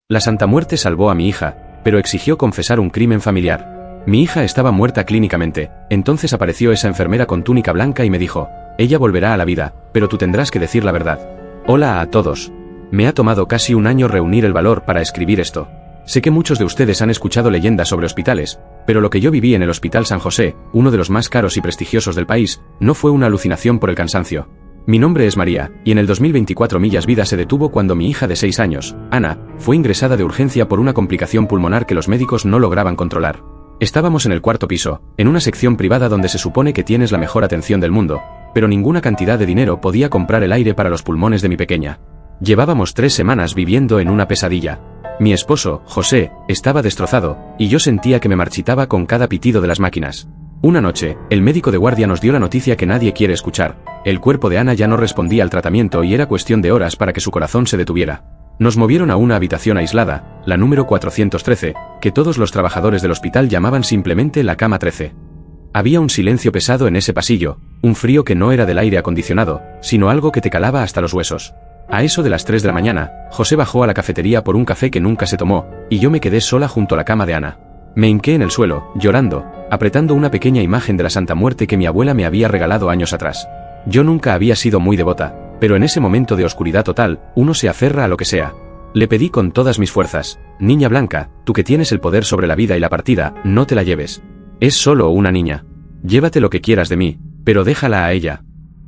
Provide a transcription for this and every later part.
La Santa Muerte salvó a mi hija, pero exigió confesar un crimen familiar. Mi hija estaba muerta clínicamente, entonces apareció esa enfermera con túnica blanca y me dijo, ella volverá a la vida, pero tú tendrás que decir la verdad. Hola a todos. Me ha tomado casi un año reunir el valor para escribir esto. Sé que muchos de ustedes han escuchado leyendas sobre hospitales, pero lo que yo viví en el Hospital San José, uno de los más caros y prestigiosos del país, no fue una alucinación por el cansancio. Mi nombre es María, y en el 2024 mi vida se detuvo cuando mi hija de 6 años, Ana, fue ingresada de urgencia por una complicación pulmonar que los médicos no lograban controlar. Estábamos en el cuarto piso, en una sección privada donde se supone que tienes la mejor atención del mundo, pero ninguna cantidad de dinero podía comprar el aire para los pulmones de mi pequeña. Llevábamos 3 semanas viviendo en una pesadilla. Mi esposo, José, estaba destrozado, y yo sentía que me marchitaba con cada pitido de las máquinas. Una noche, el médico de guardia nos dio la noticia que nadie quiere escuchar. El cuerpo de Ana ya no respondía al tratamiento y era cuestión de horas para que su corazón se detuviera. Nos movieron a una habitación aislada, la número 413, que todos los trabajadores del hospital llamaban simplemente la cama 13. Había un silencio pesado en ese pasillo, un frío que no era del aire acondicionado, sino algo que te calaba hasta los huesos. A eso de las 3 de la mañana, José bajó a la cafetería por un café que nunca se tomó, y yo me quedé sola junto a la cama de Ana. Me hinqué en el suelo, llorando, apretando una pequeña imagen de la Santa Muerte que mi abuela me había regalado años atrás. Yo nunca había sido muy devota, pero en ese momento de oscuridad total, uno se aferra a lo que sea. Le pedí con todas mis fuerzas, niña blanca, tú que tienes el poder sobre la vida y la partida, no te la lleves. Es solo una niña. Llévate lo que quieras de mí, pero déjala a ella.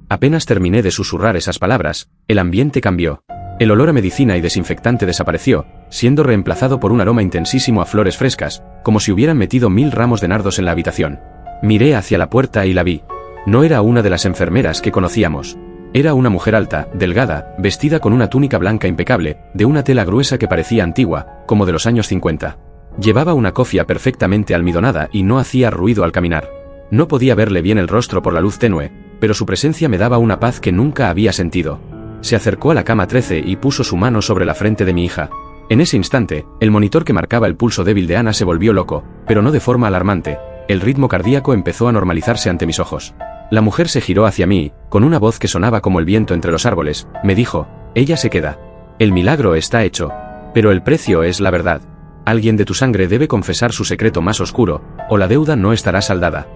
Apenas terminé de susurrar esas palabras, el ambiente cambió. El olor a medicina y desinfectante desapareció, siendo reemplazado por un aroma intensísimo a flores frescas, como si hubieran metido 1000 ramos de nardos en la habitación. Miré hacia la puerta y la vi. No era una de las enfermeras que conocíamos. Era una mujer alta, delgada, vestida con una túnica blanca impecable, de una tela gruesa que parecía antigua, como de los años 50. Llevaba una cofia perfectamente almidonada y no hacía ruido al caminar. No podía verle bien el rostro por la luz tenue, pero su presencia me daba una paz que nunca había sentido. Se acercó a la cama 13 y puso su mano sobre la frente de mi hija. En ese instante, el monitor que marcaba el pulso débil de Ana se volvió loco, pero no de forma alarmante. El ritmo cardíaco empezó a normalizarse ante mis ojos. La mujer se giró hacia mí, con una voz que sonaba como el viento entre los árboles, me dijo, ella se queda. El milagro está hecho. Pero el precio es la verdad. Alguien de tu sangre debe confesar su secreto más oscuro, o la deuda no estará saldada.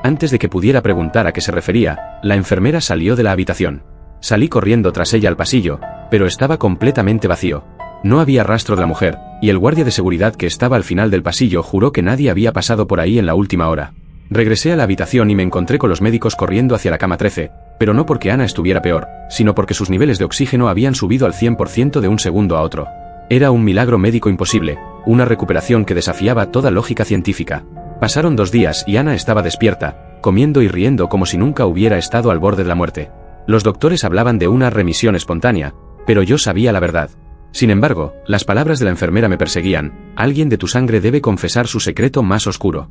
Antes de que pudiera preguntar a qué se refería, la enfermera salió de la habitación. Salí corriendo tras ella al pasillo, pero estaba completamente vacío. No había rastro de la mujer, y el guardia de seguridad que estaba al final del pasillo juró que nadie había pasado por ahí en la última hora. Regresé a la habitación y me encontré con los médicos corriendo hacia la cama 13, pero no porque Ana estuviera peor, sino porque sus niveles de oxígeno habían subido al 100% de un segundo a otro. Era un milagro médico imposible, una recuperación que desafiaba toda lógica científica. Pasaron 2 días y Ana estaba despierta, comiendo y riendo como si nunca hubiera estado al borde de la muerte. Los doctores hablaban de una remisión espontánea, pero yo sabía la verdad. Sin embargo, las palabras de la enfermera me perseguían, alguien de tu sangre debe confesar su secreto más oscuro.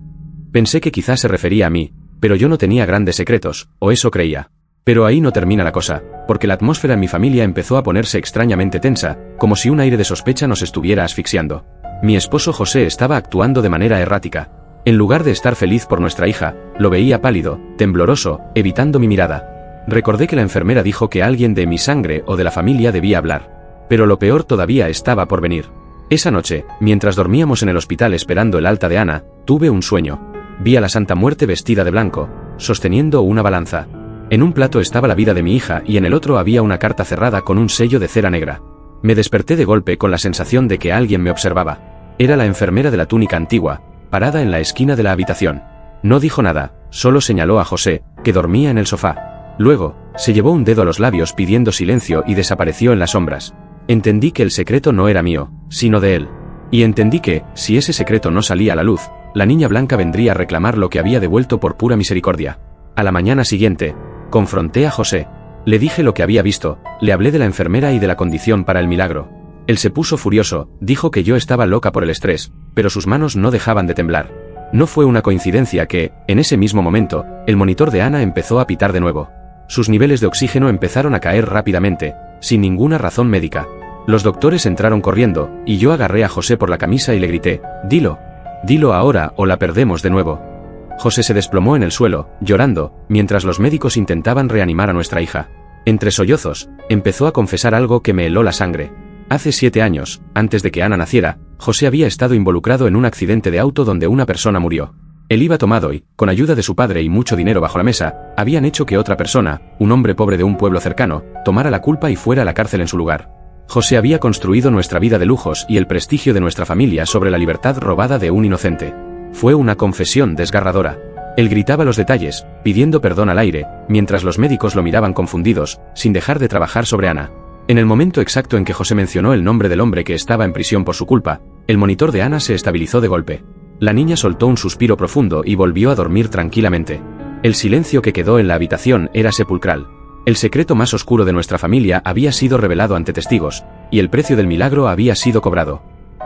Pensé que quizás se refería a mí, pero yo no tenía grandes secretos, o eso creía. Pero ahí no termina la cosa, porque la atmósfera en mi familia empezó a ponerse extrañamente tensa, como si un aire de sospecha nos estuviera asfixiando. Mi esposo José estaba actuando de manera errática. En lugar de estar feliz por nuestra hija, lo veía pálido, tembloroso, evitando mi mirada. Recordé que la enfermera dijo que alguien de mi sangre o de la familia debía hablar. Pero lo peor todavía estaba por venir. Esa noche, mientras dormíamos en el hospital esperando el alta de Ana, tuve un sueño. Vi a la Santa Muerte vestida de blanco, sosteniendo una balanza. En un plato estaba la vida de mi hija y en el otro había una carta cerrada con un sello de cera negra. Me desperté de golpe con la sensación de que alguien me observaba. Era la enfermera de la túnica antigua, parada en la esquina de la habitación. No dijo nada, solo señaló a José, que dormía en el sofá. Luego, se llevó un dedo a los labios pidiendo silencio y desapareció en las sombras. Entendí que el secreto no era mío, sino de él. Y entendí que, si ese secreto no salía a la luz, la niña blanca vendría a reclamar lo que había devuelto por pura misericordia. A la mañana siguiente, confronté a José. Le dije lo que había visto, le hablé de la enfermera y de la condición para el milagro. Él se puso furioso, dijo que yo estaba loca por el estrés, pero sus manos no dejaban de temblar. No fue una coincidencia que, en ese mismo momento, el monitor de Ana empezó a pitar de nuevo. Sus niveles de oxígeno empezaron a caer rápidamente, sin ninguna razón médica. Los doctores entraron corriendo, y yo agarré a José por la camisa y le grité, «Dilo, dilo ahora o la perdemos de nuevo». José se desplomó en el suelo, llorando, mientras los médicos intentaban reanimar a nuestra hija. Entre sollozos, empezó a confesar algo que me heló la sangre. Hace 7 años, antes de que Ana naciera, José había estado involucrado en un accidente de auto donde una persona murió. Él iba tomado y, con ayuda de su padre y mucho dinero bajo la mesa, habían hecho que otra persona, un hombre pobre de un pueblo cercano, tomara la culpa y fuera a la cárcel en su lugar. José había construido nuestra vida de lujos y el prestigio de nuestra familia sobre la libertad robada de un inocente. Fue una confesión desgarradora. Él gritaba los detalles, pidiendo perdón al aire, mientras los médicos lo miraban confundidos, sin dejar de trabajar sobre Ana. En el momento exacto en que José mencionó el nombre del hombre que estaba en prisión por su culpa, el monitor de Ana se estabilizó de golpe. La niña soltó un suspiro profundo y volvió a dormir tranquilamente. El silencio que quedó en la habitación era sepulcral. El secreto más oscuro de nuestra familia había sido revelado ante testigos, y el precio del milagro había sido cobrado.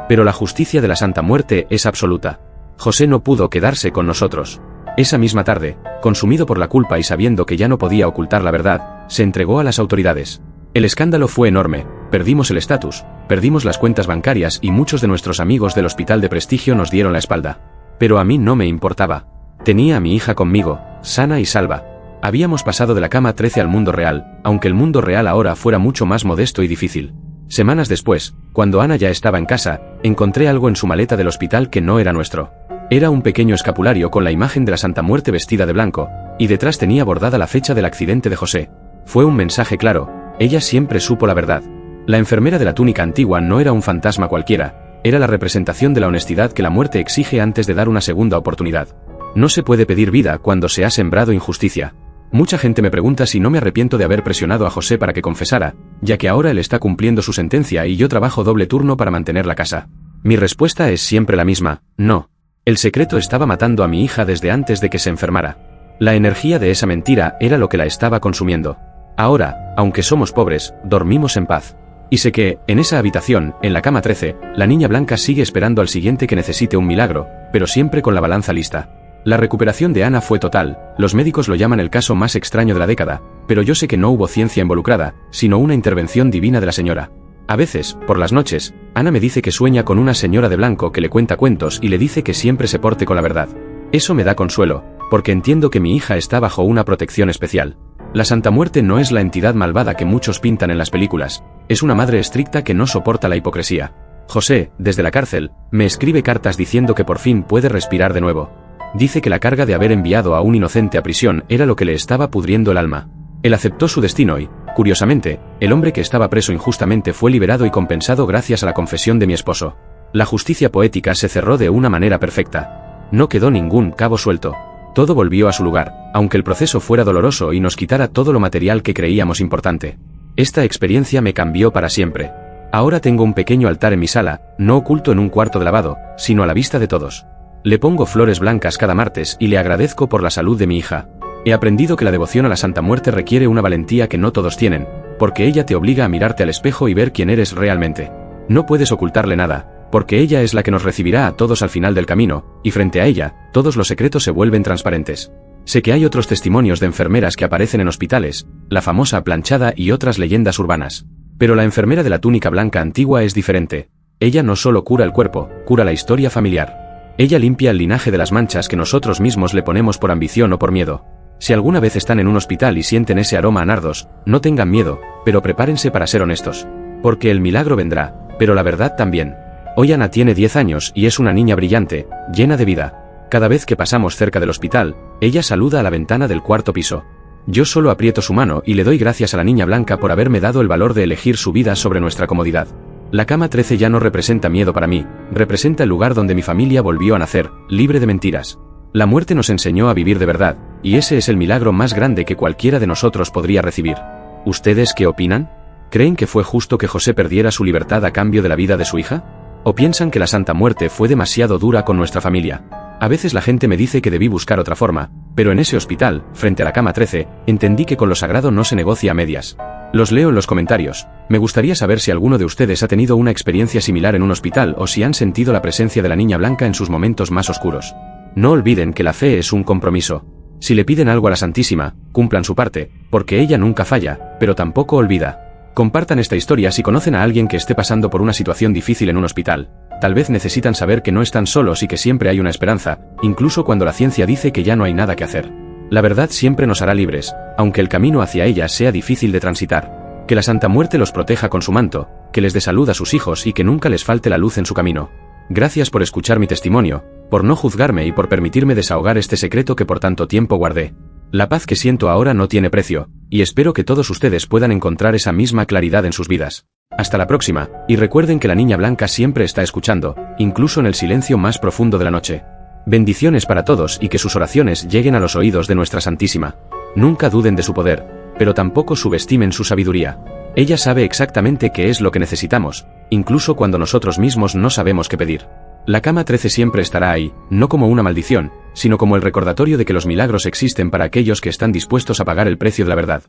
Pero la justicia de la Santa Muerte es absoluta. José no pudo quedarse con nosotros. Esa misma tarde, consumido por la culpa y sabiendo que ya no podía ocultar la verdad, se entregó a las autoridades. El escándalo fue enorme, perdimos el estatus, perdimos las cuentas bancarias y muchos de nuestros amigos del hospital de prestigio nos dieron la espalda. Pero a mí no me importaba. Tenía a mi hija conmigo, sana y salva. Habíamos pasado de la cama 13 al mundo real, aunque el mundo real ahora fuera mucho más modesto y difícil. Semanas después, cuando Ana ya estaba en casa, encontré algo en su maleta del hospital que no era nuestro. Era un pequeño escapulario con la imagen de la Santa Muerte vestida de blanco, y detrás tenía bordada la fecha del accidente de José. Fue un mensaje claro: ella siempre supo la verdad. La enfermera de la túnica antigua no era un fantasma cualquiera, era la representación de la honestidad que la muerte exige antes de dar una segunda oportunidad. No se puede pedir vida cuando se ha sembrado injusticia. Mucha gente me pregunta si no me arrepiento de haber presionado a José para que confesara, ya que ahora él está cumpliendo su sentencia y yo trabajo doble turno para mantener la casa. Mi respuesta es siempre la misma: no. El secreto estaba matando a mi hija desde antes de que se enfermara. La energía de esa mentira era lo que la estaba consumiendo. Ahora, aunque somos pobres, dormimos en paz. Y sé que, en esa habitación, en la cama 13, la niña blanca sigue esperando al siguiente que necesite un milagro, pero siempre con la balanza lista. La recuperación de Ana fue total, los médicos lo llaman el caso más extraño de la década, pero yo sé que no hubo ciencia involucrada, sino una intervención divina de la señora. A veces, por las noches, Ana me dice que sueña con una señora de blanco que le cuenta cuentos y le dice que siempre se porte con la verdad. Eso me da consuelo, porque entiendo que mi hija está bajo una protección especial. La Santa Muerte no es la entidad malvada que muchos pintan en las películas, es una madre estricta que no soporta la hipocresía. José, desde la cárcel, me escribe cartas diciendo que por fin puede respirar de nuevo. Dice que la carga de haber enviado a un inocente a prisión era lo que le estaba pudriendo el alma. Él aceptó su destino y, curiosamente, el hombre que estaba preso injustamente fue liberado y compensado gracias a la confesión de mi esposo. La justicia poética se cerró de una manera perfecta. No quedó ningún cabo suelto. Todo volvió a su lugar, aunque el proceso fuera doloroso y nos quitara todo lo material que creíamos importante. Esta experiencia me cambió para siempre. Ahora tengo un pequeño altar en mi sala, no oculto en un cuarto de lavado, sino a la vista de todos. Le pongo flores blancas cada martes y le agradezco por la salud de mi hija. He aprendido que la devoción a la Santa Muerte requiere una valentía que no todos tienen, porque ella te obliga a mirarte al espejo y ver quién eres realmente. No puedes ocultarle nada, porque ella es la que nos recibirá a todos al final del camino, y frente a ella, todos los secretos se vuelven transparentes. Sé que hay otros testimonios de enfermeras que aparecen en hospitales, la famosa planchada y otras leyendas urbanas. Pero la enfermera de la túnica blanca antigua es diferente. Ella no solo cura el cuerpo, cura la historia familiar. Ella limpia el linaje de las manchas que nosotros mismos le ponemos por ambición o por miedo. Si alguna vez están en un hospital y sienten ese aroma a nardos, no tengan miedo, pero prepárense para ser honestos. Porque el milagro vendrá, pero la verdad también. Hoy Ana tiene 10 años y es una niña brillante, llena de vida. Cada vez que pasamos cerca del hospital, ella saluda a la ventana del cuarto piso. Yo solo aprieto su mano y le doy gracias a la niña blanca por haberme dado el valor de elegir su vida sobre nuestra comodidad. La cama 13 ya no representa miedo para mí, representa el lugar donde mi familia volvió a nacer, libre de mentiras. La muerte nos enseñó a vivir de verdad, y ese es el milagro más grande que cualquiera de nosotros podría recibir. ¿Ustedes qué opinan? ¿Creen que fue justo que José perdiera su libertad a cambio de la vida de su hija? ¿O piensan que la Santa Muerte fue demasiado dura con nuestra familia? A veces la gente me dice que debí buscar otra forma, pero en ese hospital, frente a la cama 13, entendí que con lo sagrado no se negocia a medias. Los leo en los comentarios. Me gustaría saber si alguno de ustedes ha tenido una experiencia similar en un hospital o si han sentido la presencia de la niña blanca en sus momentos más oscuros. No olviden que la fe es un compromiso. Si le piden algo a la Santísima, cumplan su parte, porque ella nunca falla, pero tampoco olvida. Compartan esta historia si conocen a alguien que esté pasando por una situación difícil en un hospital. Tal vez necesitan saber que no están solos y que siempre hay una esperanza, incluso cuando la ciencia dice que ya no hay nada que hacer. La verdad siempre nos hará libres, aunque el camino hacia ella sea difícil de transitar. Que la Santa Muerte los proteja con su manto, que les dé salud a sus hijos y que nunca les falte la luz en su camino. Gracias por escuchar mi testimonio, por no juzgarme y por permitirme desahogar este secreto que por tanto tiempo guardé. La paz que siento ahora no tiene precio, y espero que todos ustedes puedan encontrar esa misma claridad en sus vidas. Hasta la próxima, y recuerden que la Niña Blanca siempre está escuchando, incluso en el silencio más profundo de la noche. Bendiciones para todos y que sus oraciones lleguen a los oídos de nuestra Santísima. Nunca duden de su poder, pero tampoco subestimen su sabiduría. Ella sabe exactamente qué es lo que necesitamos, incluso cuando nosotros mismos no sabemos qué pedir. La cama 13 siempre estará ahí, no como una maldición, sino como el recordatorio de que los milagros existen para aquellos que están dispuestos a pagar el precio de la verdad.